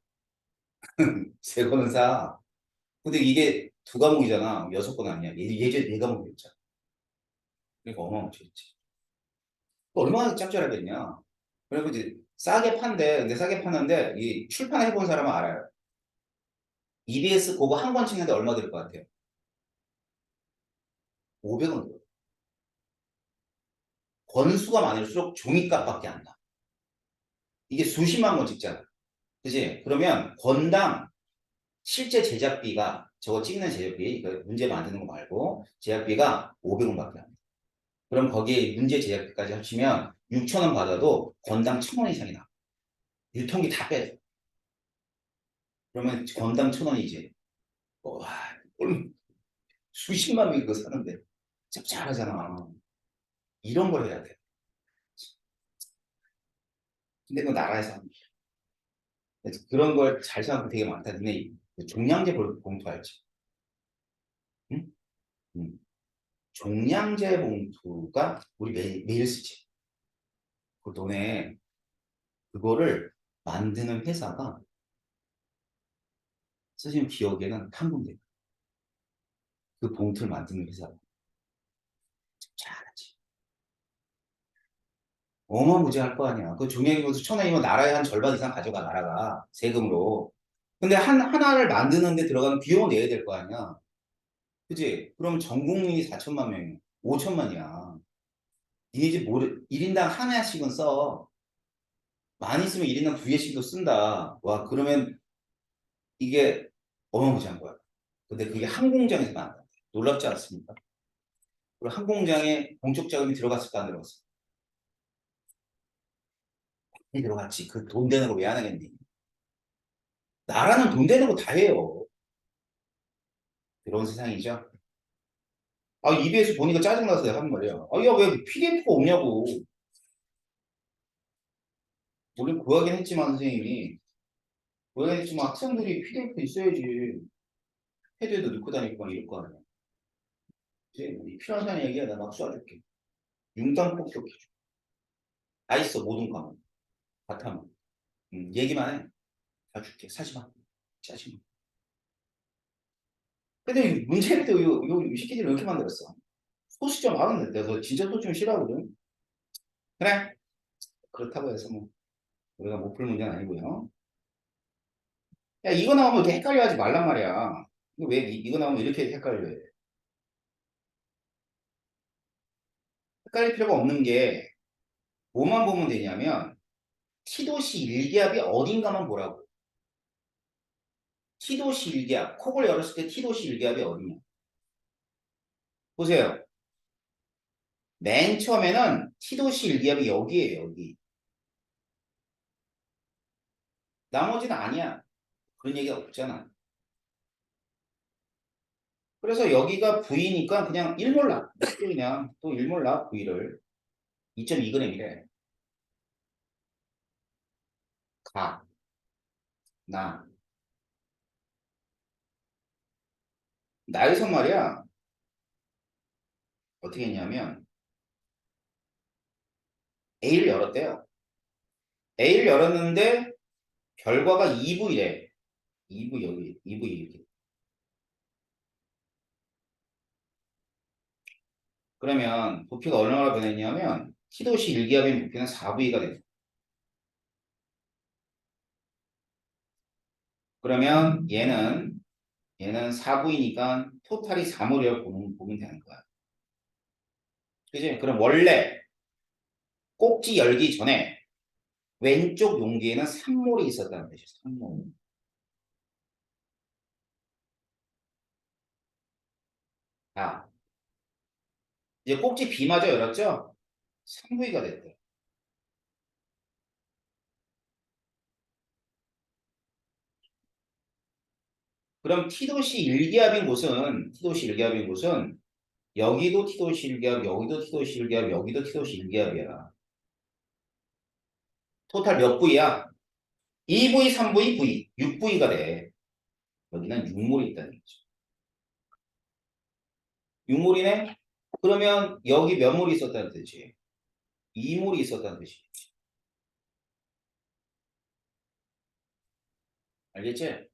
세 권은 사. 근데 이게 두 과목이잖아. 6권 아니야. 예제 네 과목이었잖아. 그러니까 어마어마했지. 얼마나 짭짤하겠냐. 그리고 이제 싸게 판대. 근데 싸게 파는데 이 출판해본 사람은 알아요. EBS 그거 한 권 찍는데 얼마 들 것 같아요? 500원 들어. 권수가 많을수록 종이값밖에 안 나. 이게 수십만 권 찍잖아. 그지? 그러면 권당 실제 제작비가 저거 찍는 제작비, 그 문제 만드는 거 말고 제작비가 500원밖에 안 돼. 그럼 거기에 문제 제작비까지 합치면 6,000원 받아도 권당 1,000원 이상이 나. 유통기 다 빼줘. 그러면 권당 1,000원이지. 와, 수십만 명이 그거 사는데 짭짤하잖아. 이런 걸 해야 돼. 근데 그 나라에서 하는 거야. 그래서 그런 걸 잘 생각하면 되게 많다. 니네 그 종량제 봉투 알지? 응? 응. 종량제 봉투가 우리 매일 쓰지. 그 돈에 그거를 만드는 회사가 선생님 기억에는 한 군데. 그 봉투를 만드는 회사가 잘하지. 어마무지할 거 아니야. 그 종량제 봉투 1,000원이면 나라의 한 절반 이상 가져가 나라가 세금으로. 근데 하나를 만드는데 들어가는 비용을 내야 될 거 아니야. 그지? 그럼 전 국민이 4천만 명이야. 5천만이야. 니네 집 모래 1인당 하나씩은 써. 많이 쓰면 1인당 두 개씩도 쓴다. 와, 그러면 이게 어마무지한 거야. 근데 그게 한 공장에서 나온다. 놀랍지 않습니까? 그리고 한 공장에 공적 자금이 들어갔을까 안 들어갔을까? 많이 들어갔지. 그 돈 되는 거 왜 안 하겠니? 나라는 돈 되는 거 다 해요. 그런 세상이죠. 아, EBS 보니까 짜증나서 내가 하는 말이야. 아, 야, 왜 PDF가 없냐고. 우리 구하긴 했지만, 선생님이. 구하긴 했지만 학생들이 PDF 있어야지. 패드에도 넣고 다니고 막 이럴 거 아니야. 이제 필요한 얘기야. 나 막 쏴줄게. 융당 폭격해. 다 있어, 모든 과목. 바탕. 얘기만 해. 다 줄게. 사지 마. 짜지 마. 근데 문제는 또 이 새끼들이 이렇게 만들었어. 소수 점 많은데 내가 너 진짜 소수 좀 싫어하거든. 그래. 그렇다고 해서 뭐 우리가 못 풀 문제는 아니고요. 야 이거 나오면 이렇게 헷갈려 하지 말란 말이야. 이거 왜 이거 나오면 이렇게 헷갈려 해. 헷갈릴 필요가 없는 게 뭐만 보면 되냐면 T도시 일기압이 어딘가만 보라고. T도시 일기압. 콕을 열었을 때 T도시 일기압이 어디냐. 보세요. 맨 처음에는 T도시 일기압이 여기에요, 여기. 나머지는 아니야. 그런 얘기가 없잖아. 그래서 여기가 V니까 그냥 1몰라. 그냥 또 1몰라, V를. 2.2g이래. 가, 나. 나에서 말이야. 어떻게 했냐면 A를 열었대요. A를 열었는데 결과가 2V래. 2V 여기, 2V 이렇게. 그러면 부피가 얼마나 변했냐면 T도시 일기압의 부피는 4V가 됐어. 그러면 얘는 4V니까 토탈이 3몰이라고 보면 되는 거야. 그지? 그럼 원래 꼭지 열기 전에 왼쪽 용기에는 3몰이 있었다는 뜻이야. 3몰. 아, 이제 꼭지 B마저 열었죠? 3V가 됐대. 그럼 T도시 일기압인 곳은 여기도 T도시 일기압, 여기도 T도시 일기압, 여기도 T도시 일기압이야. 토탈 몇 V야? 2V, 3V, V. 6V가 돼. 여기는 6몰이 있다는 거죠. 6몰이네? 그러면 여기 몇 몰이 있었다는 뜻이에요? 2몰이 있었다는 뜻이에요. 알겠지?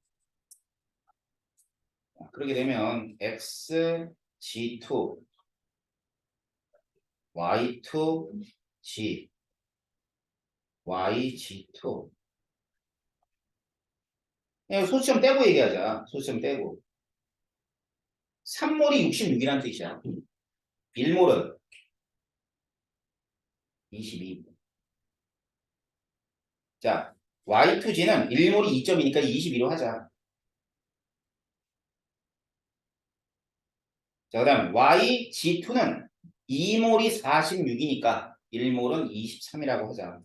그렇게 되면 X, G2, Y2, G, YG2. 그냥 소수점 떼고 얘기하자. 소수점 떼고. 3몰이 66이라는 뜻이야. 1몰은 22. 자, Y2G는 1몰이 2점이니까 22로 하자. 자, 그 다음 YG2는 2몰이 46이니까 1몰은 23이라고 하자.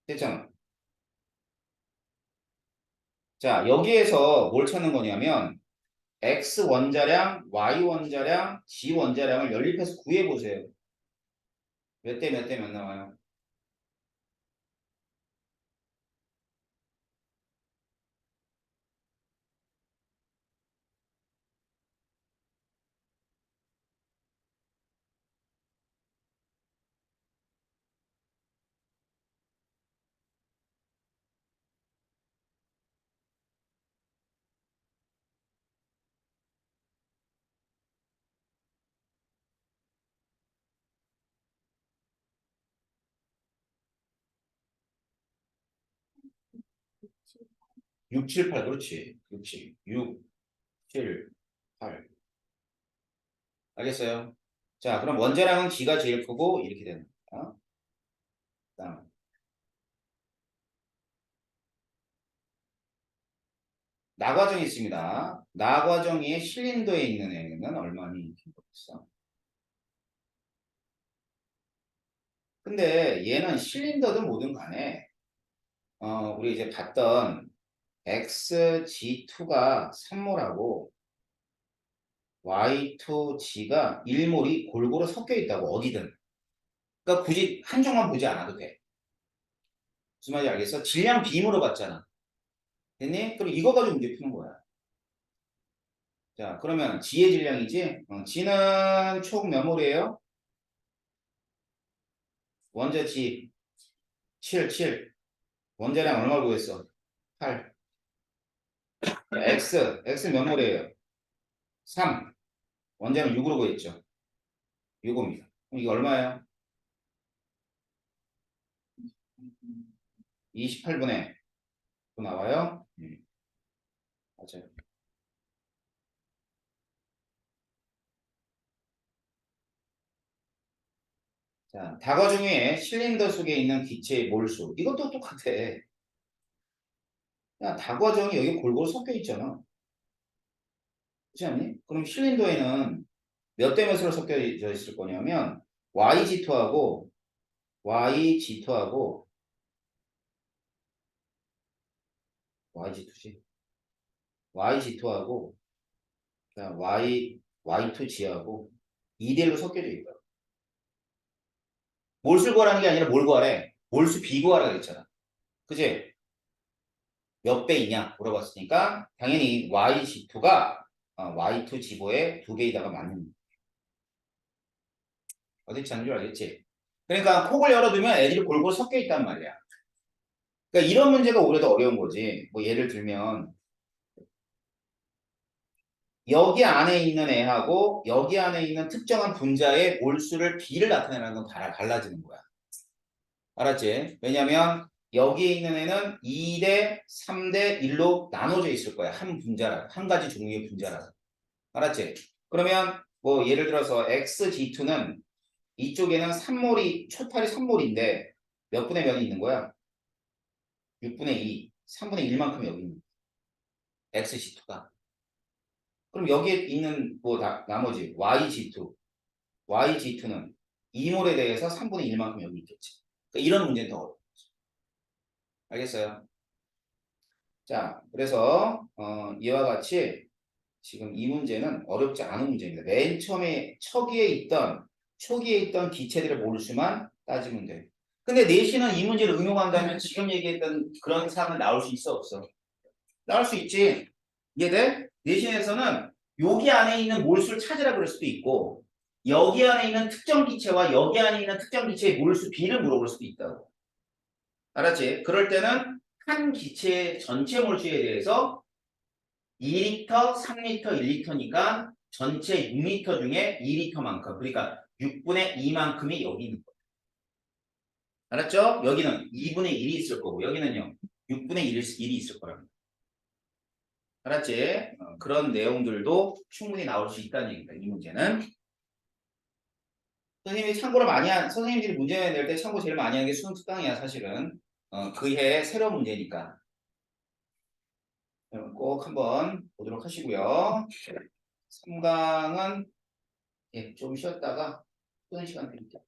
됐잖아. 자, 여기에서 뭘 찾는 거냐면 X 원자량, Y 원자량, G 원자량을 연립해서 구해보세요. 몇 대 몇 대 몇 나와요? 6, 7, 8 그렇지. 그렇지. 6, 7, 8 알겠어요? 자, 그럼 원자량은 G가 제일 크고 이렇게 되는 거야. 다음 나과정이 있습니다. 나과정의 실린더에 있는 애는 얼마니? 이렇게 물어봤어. 근데 얘는 실린더든 뭐든 간에 우리 이제 봤던 XG2가 3몰하고 Y2G가 1몰이 골고루 섞여 있다고 어디든. 그러니까 굳이 한쪽만 보지 않아도 돼. 무슨 말인지 알겠어? 질량 B 물어봤잖아. 됐니? 그럼 이거 가지고 문제 푸는 거야. 자, 그러면 G의 질량이지? G는 총 몇 몰이에요? 원자 G 7, 7. 원자량 얼마를 구했어? 8. X 몇 몰이에요? 3. 원자량 6으로 구했죠? 6입니다. 그럼 이게 얼마예요? 28분의 9 나와요? 맞아요. 자, 다과 중에 실린더 속에 있는 기체의 몰수. 이것도 똑같아. 야, 다과정이 여기 골고루 섞여 있잖아. 그렇지 않니? 그럼 실린더에는 몇 대 몇으로 섞여져 있을 거냐면 YG2하고 YG2하고 YG2지. YG2하고 Y2G하고 2대1로 섞여져 있다. 몰수를 구하라는 게 아니라 뭘 구하래? 몰수 비구하라 그랬잖아. 그지? 몇 배이냐 물어봤으니까 당연히 YG2가 Y2 지보의 2배에다가 맞는 거야. 어디지 않는 줄 알겠지? 그러니까 콕을 열어두면 애들이 골고루 섞여 있단 말이야. 그러니까 이런 문제가 오히려 더 어려운 거지. 뭐 예를 들면 여기 안에 있는 애하고 여기 안에 있는 특정한 분자의 몰수를 B를 나타내라는 건 달라지는 거야. 알았지? 왜냐면 여기에 있는 애는 2대 3대 1로 나눠져 있을 거야. 한 분자라, 한 가지 종류의 분자라서. 알았지? 그러면 뭐 예를 들어서 XG2는 이쪽에는 3몰이, 초탈이 3몰인데 몇 분의 몇이 있는 거야? 6분의 2, 3분의 1만큼 여기 있는 거야. XG2가. 그럼 여기에 있는 뭐 나머지 YG2는 2몰에 대해서 3분의 1만큼 여기 있겠지. 그러니까 이런 문제는 더 어려워. 알겠어요? 자, 그래서 이와 같이 지금 이 문제는 어렵지 않은 문제입니다. 맨 처음에 초기에 있던 기체들의 몰수만 따지면 돼. 근데 내신은 이 문제를 응용한다면 지금 얘기했던 그런 사항은 나올 수 있어 없어? 나올 수 있지. 이해돼? 내신에서는 여기 안에 있는 몰수를 찾으라 그럴 수도 있고 여기 안에 있는 특정 기체와 여기 안에 있는 특정 기체의 몰수 비를 물어볼 수도 있다고. 알았지? 그럴 때는 한 기체의 전체 몰수에 대해서 2리터, 3리터, 1리터니까 전체 6리터 중에 2리터만큼 그러니까 6분의 2만큼이 여기 있는 거예요. 알았죠? 여기는 2분의 1이 있을 거고 여기는요 6분의 1이 있을 거랍니다. 알았지? 그런 내용들도 충분히 나올 수 있다는 얘기입니다. 이 문제는. 선생님들이 문제 낼 때 참고 제일 많이 하는 게 수능 특강이야, 사실은. 그해 새로운 문제니까. 여러분 꼭 한번 보도록 하시고요. 3강은 좀 쉬었다가 쉬는 시간 드릴게요.